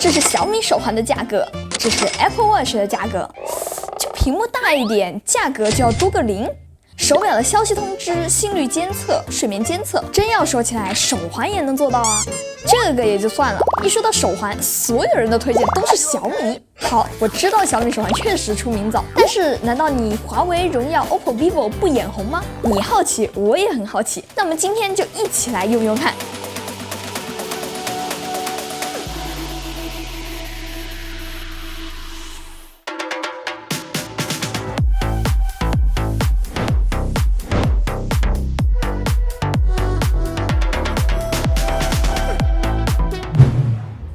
这是小米手环的价格，这是 Apple Watch 的价格。就屏幕大一点，价格就要多个零。手表的消息通知、心率监测、睡眠监测，真要说起来，手环也能做到啊。这个也就算了，一说到手环，所有人的推荐都是小米。好，我知道小米手环确实出名早，但是难道你华为、荣耀、OPPO、vivo 不眼红吗？你好奇，我也很好奇。那我们今天就一起来用用看。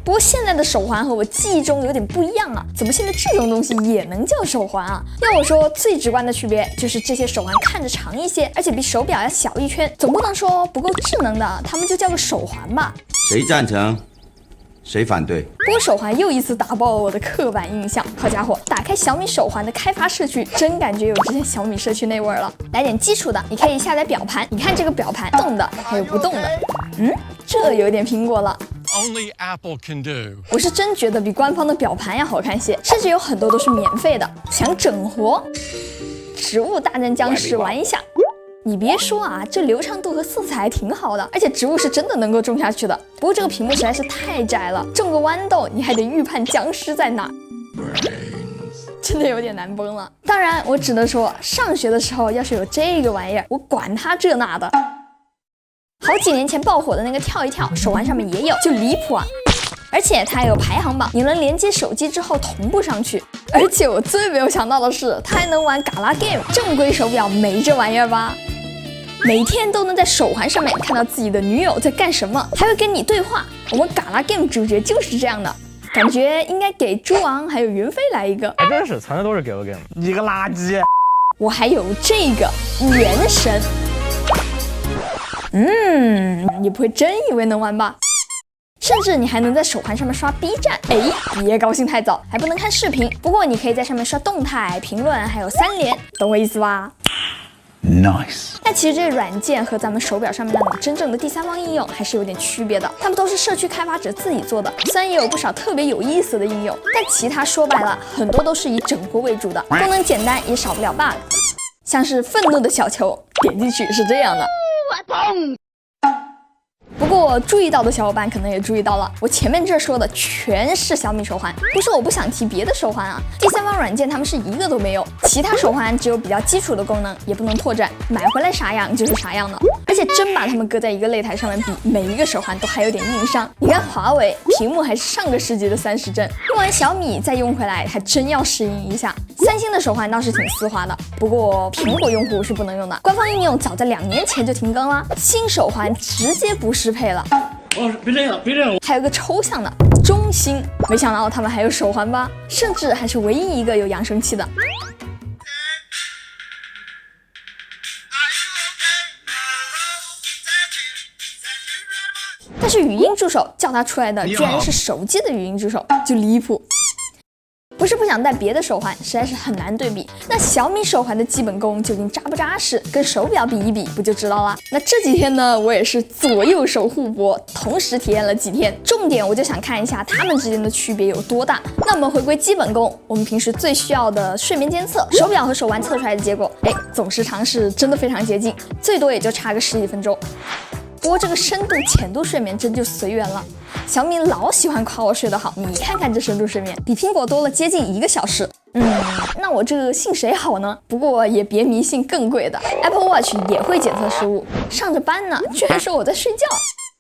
不过现在的手环和我记忆中有点不一样啊，怎么现在这种东西也能叫手环啊？要我说，最直观的区别就是这些手环看着长一些，而且比手表要小一圈。总不能说不够智能的，他们就叫个手环吧？谁赞成？谁反对？不过手环又一次打爆了我的刻板印象。好家伙，打开小米手环的开发社区，真感觉有之前小米社区那味儿了。来点基础的，你可以下载表盘，你看这个表盘动的，还有不动的。这有点苹果了。Only Apple can do。我是真觉得比官方的表盘要好看些，甚至有很多都是免费的。想整活？植物大战僵尸玩一下。你别说啊，这流畅度和色彩还挺好的，而且植物是真的能够种下去的。不过这个屏幕实在是太窄了，种个豌豆你还得预判僵尸在哪，真的有点难崩了。当然，我只能说，上学的时候要是有这个玩意儿，我管它这那的。好几年前爆火的那个跳一跳，手环上面也有，就离谱啊！而且它还有排行榜，你能连接手机之后同步上去。而且我最没有想到的是，它还能玩嘎啦 game， 正规手表没这玩意儿吧？每天都能在手环上面看到自己的女友在干什么，还会跟你对话。我们嘎啦 game 主角就是这样的，感觉应该给猪王还有云飞来一个。还真是，从来都是给我 game， 你个垃圾！我还有这个原神。你不会真以为能玩吧？甚至你还能在手环上面刷 B 站。别高兴太早，还不能看视频。不过你可以在上面刷动态、评论，还有3连，懂我意思吧 Nice。但其实这些软件和咱们手表上面那种真正的第三方应用还是有点区别的，他们都是社区开发者自己做的，虽然也有不少特别有意思的应用，但其他说白了，很多都是以整活为主的，功能简单，也少不了 bug， 像是愤怒的小球，点进去是这样的。不过注意到的小伙伴可能也注意到了，我前面这说的全是小米手环，不是我不想提别的手环啊，第三方软件他们是一个都没有，其他手环只有比较基础的功能，也不能拓展，买回来啥样就是啥样的。而且真把它们搁在一个擂台上面比，每一个手环都还有点硬伤。你看华为屏幕还是上个世纪的30帧，用完小米再用回来还真要适应一下。三星的手环倒是挺丝滑的，不过苹果用户是不能用的，官方应用早在2年前就停更了，新手环直接不适配了。别这样，别这样！还有个抽象的中兴，没想到他们还有手环吧？甚至还是唯一一个有扬声器的。但是语音助手叫它出来的居然是手机的语音助手，就离谱。不是不想戴别的手环，实在是很难对比。那小米手环的基本功究竟扎不扎实，跟手表比一比不就知道了。那这几天呢，我也是左右手互搏，同时体验了几天。重点我就想看一下它们之间的区别有多大。那我们回归基本功，我们平时最需要的睡眠监测，手表和手环测出来的结果，总时长是真的非常接近，最多也就差个10几分钟。不过这个深度浅度睡眠真就随缘了，小米老喜欢夸我睡得好，你看看这深度睡眠比苹果多了接近1个小时。那我这个信谁好呢？不过也别迷信更贵的 ，Apple Watch 也会检测失误，上着班呢，居然说我在睡觉。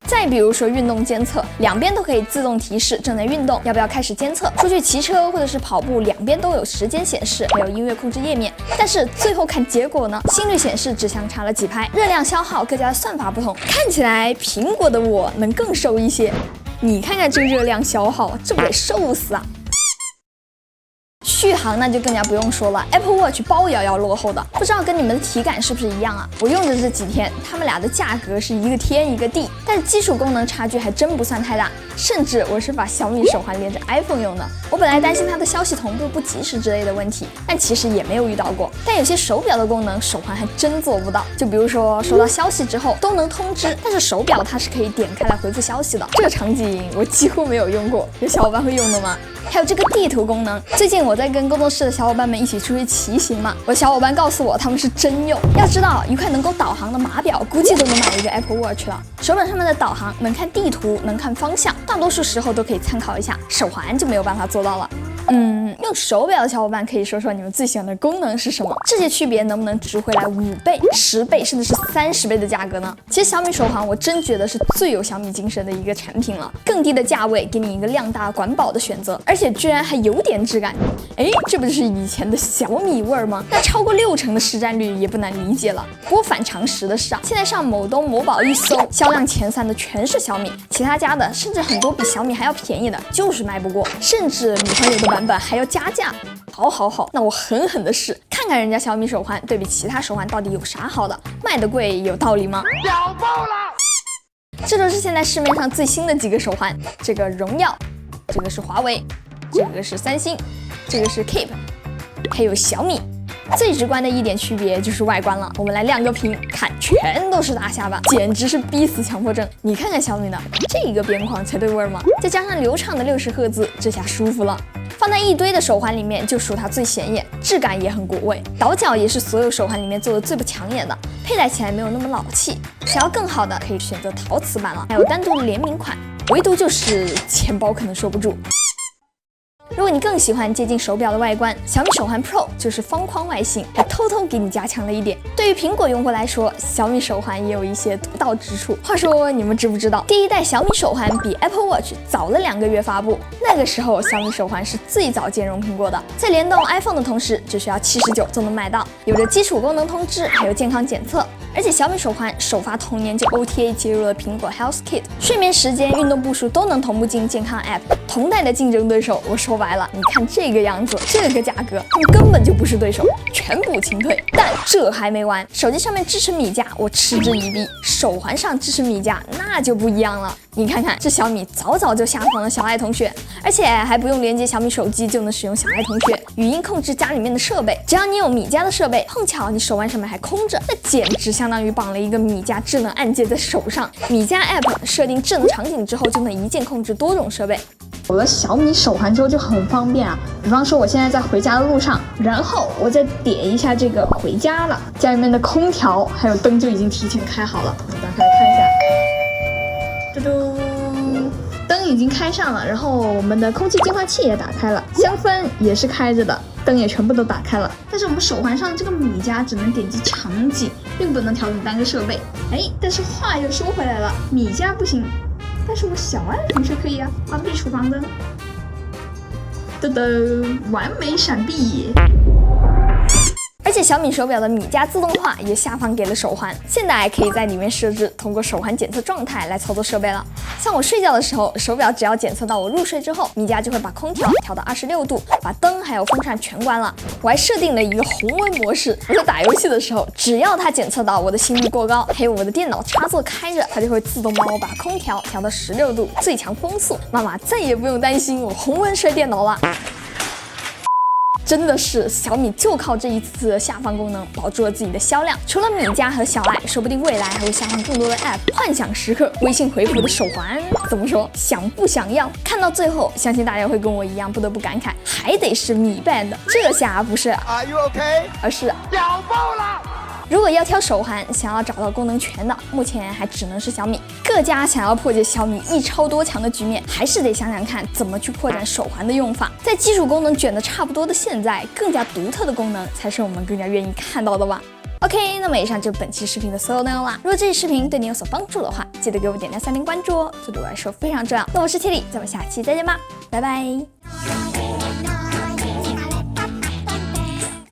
再比如说运动监测，两边都可以自动提示正在运动，要不要开始监测。出去骑车或者是跑步，两边都有时间显示，还有音乐控制页面。但是最后看结果呢，心率显示只相差了几拍，热量消耗各家的算法不同，看起来苹果的我能更瘦一些。你看看这个热量消耗，这不得瘦死啊！续航那就更加不用说了 ，Apple Watch 包遥遥落后的，不知道跟你们的体感是不是一样啊？我用的这几天，它们俩的价格是一个天一个地，但是基础功能差距还真不算太大，甚至我是把小米手环连着 iPhone 用的。我本来担心它的消息同步不及时之类的问题，但其实也没有遇到过。但有些手表的功能，手环还真做不到，就比如说收到消息之后都能通知，但是手表它是可以点开来回复消息的。这个场景我几乎没有用过，有小伙伴会用的吗？还有这个地图功能，最近我在跟工作室的小伙伴们一起出去骑行嘛，我小伙伴告诉我他们是真用。要知道，一块能够导航的码表，估计都能买一个 Apple Watch 了。手表上面的导航能看地图，能看方向，大多数时候都可以参考一下，手环就没有办法做到了。用手表的小伙伴可以说说你们最喜欢的功能是什么？这些区别能不能值回来5倍、10倍，甚至是30倍的价格呢？其实小米手环我真觉得是最有小米精神的一个产品了，更低的价位给你一个量大管饱的选择，而且居然还有点质感。哎，这不就是以前的小米味儿吗？那超过60%的市占率也不难理解了。不过反常识的是啊，现在上某东某宝一搜，销量前3的全是小米，其他家的甚至很多比小米还要便宜的，就是卖不过，甚至女朋友的版本还要加价。好，那我狠狠的试，看看人家小米手环对比其他手环到底有啥好的，卖的贵有道理吗？屌爆了！这都是现在市面上最新的几个手环，这个荣耀，这个是华为，这个是三星，这个是 Keep， 还有小米。最直观的一点区别就是外观了，我们来亮个屏，看全都是大下巴，简直是逼死强迫症。你看看小米的这个边框才对味儿吗？再加上流畅的60赫兹，这下舒服了。放在一堆的手环里面，就属它最显眼，质感也很果味。倒角也是所有手环里面做的最不抢眼的，佩戴起来没有那么老气。想要更好的，可以选择陶瓷版了，还有单独的联名款，唯独就是钱包可能收不住。如果你更喜欢接近手表的外观，小米手环 Pro 就是方框外形，还偷偷给你加强了一点。对于苹果用户来说，小米手环也有一些独到之处。话说，你们知不知道，第一代小米手环比 Apple Watch 早了2个月发布？那个时候，小米手环是最早兼容苹果的，在联动 iPhone 的同时，只需要79就能买到，有着基础功能通知，还有健康检测。而且小米手环首发同年就 OTA 接入了苹果 Health Kit， 睡眠时间、运动步数都能同步进健康 App。同代的竞争对手，我说白了，你看这个样子，这个价格，他们根本就不是对手，全部清退。但这还没完，手机上面支持米家，我嗤之以鼻；手环上支持米家，那就不一样了。你看看，这小米早就下放了小爱同学，而且还不用连接小米手机就能使用小爱同学语音控制家里面的设备。只要你有米家的设备，碰巧你手腕上面还空着，那简直相当于绑了一个米家智能按键在手上。米家 App 设定智能场景之后，就能一键控制多种设备。有了小米手环之后就很方便啊，比方说我现在在回家的路上，然后我再点一下这个回家了，家里面的空调还有灯就已经提前开好了。我打开来看一下。嘟嘟，灯已经开上了，然后我们的空气净化器也打开了，香氛也是开着的，灯也全部都打开了。但是我们手环上这个米家只能点击场景，并不能调整单个设备。但是话又说回来了，米家不行，但是我小爱同学可以啊。关闭厨房灯，噔噔，完美闪避。而且小米手表的米家自动化也下放给了手环，现在可以在里面设置通过手环检测状态来操作设备了。像我睡觉的时候，手表只要检测到我入睡之后，米家就会把空调调到26度，把灯还有风扇全关了。我还设定了一个红温模式，我在打游戏的时候，只要它检测到我的心率过高，还有我的电脑插座开着，它就会自动帮我把空调调到16度，最强风速。妈妈再也不用担心我红温摔电脑了。真的是小米就靠这一次的下放功能保住了自己的销量。除了米家和小爱，说不定未来还会下放更多的 App。幻想时刻微信回复的手环，怎么说？想不想要？看到最后，相信大家会跟我一样不得不感慨，还得是米 band。这下不是 Are you okay？ 而是屌爆了！如果要挑手环，想要找到功能全的，目前还只能是小米。各家想要破解小米一超多强的局面，还是得想想看怎么去扩展手环的用法。在基础功能卷得差不多的现在，更加独特的功能才是我们更加愿意看到的吧。OK， 那么以上就是本期视频的所有内容啦。如果这期视频对你有所帮助的话，记得给我点亮3连关注哦，这对我来说非常重要。那我是Tilly，咱们下期再见吧，拜拜。